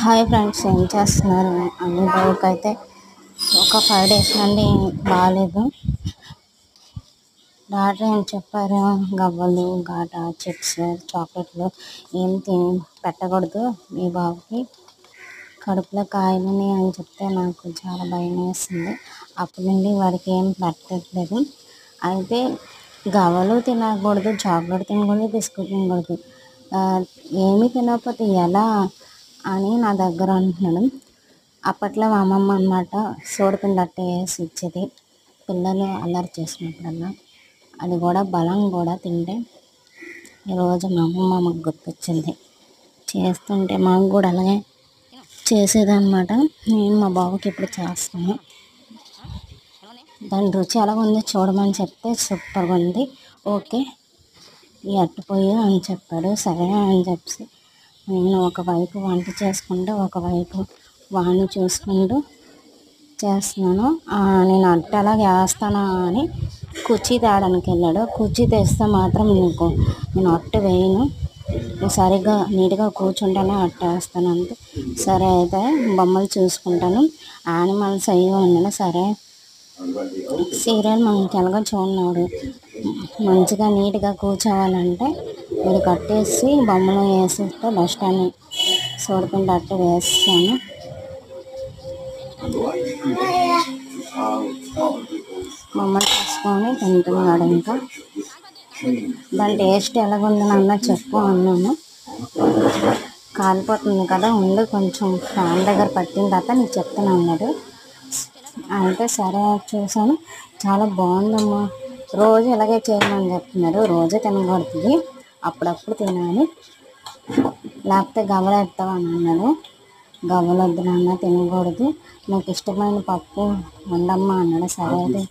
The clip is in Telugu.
హాయ్ ఫ్రెండ్స్, ఏం చేస్తున్నారు? అన్ని బాబుకైతే ఒక 5 days నుండి బాగాలేదు. డాక్టర్ ఏం చెప్పారు, గవ్వలు గాటా చిప్స్ చాక్లెట్లు ఏం పెట్టకూడదు మీ బాబుకి, కడుపులో కాయలని అని చెప్తే నాకు చాలా భయం వేస్తుంది. అప్పటి నుండి వాడికి ఏం పెట్టట్లేదు. అయితే గవ్వలు తినకూడదు, చాక్లెట్ తినకూడదు, బిస్కెట్ తినకూడదు, ఏమీ తినకపోతే ఎలా అని నా దగ్గర అంటున్నాడు. అప్పట్లో మా అమ్మమ్మ అన్నమాట సోడిపిండి అట్ట వేసి ఇచ్చేది పిల్లలు అల్లరి చేసినప్పుడల్లా. అది కూడా బలం కూడా తింటే. ఈరోజు మా అమ్మమ్మ మాకు గుర్తొచ్చింది. చేస్తుంటే మాకు కూడా అలాగే చేసేదన్నమాట. నేను మా బాబుకి ఇప్పుడు చేస్తాను. దాని రుచి ఎలా ఉందో చూడమని చెప్తే సూపర్గా ఉంది, ఓకే ఈ అట్టుపోయి అని చెప్పాడు. సరే అని చెప్పి నేను ఒకవైపు వంట చేసుకుంటూ ఒకవైపు వాడిని చూసుకుంటూ చేస్తున్నాను. నేను అట్ట ఎలా వేస్తానా అని కుర్చీ తేడానికి వెళ్ళాడు. కుర్చీ తెస్తే మాత్రం నేను అట్టు వేయను, సరిగ్గా నీట్గా కూర్చుంటేనే అట్ట వేస్తాను అంతే. సరే అయితే బొమ్మలు చూసుకుంటాను, యానిమల్స్ అయ్యి ఉన్నాను. సరే సీరియల్ మనకి ఎలాగో చూడన్నాడు, మంచిగా నీట్గా కూర్చోవాలంటే మీరు కట్టేసి బొమ్మలు వేసిస్తే బెస్ట్ అని సోడిపిండి అట్ట వేస్తాను. బొమ్మలు తీసుకొని తింటున్నాడు. ఇంకా దాని టేస్ట్ ఎలాగుంది నాన్న చెప్పు అన్నాను. కాలిపోతుంది కదా, ఉండి కొంచెం ఫ్యాన్ దగ్గర పట్టిన తర్వాత నీకు చెప్తాను అన్నాడు. అయితే సరే చూసాను, చాలా బాగుందమ్మా, రోజు ఇలాగే చేయమని చెప్తున్నారు. రోజు తినకూడదు, అప్పుడప్పుడు తినాలి, లేకపోతే గవ్వలు ఎత్తావని అన్నాడు. గవ్వలు వద్దు నాన్న తినకూడదు, నాకు ఇష్టమైన పప్పు వండమ్మా అన్నాడు. సరే అయితే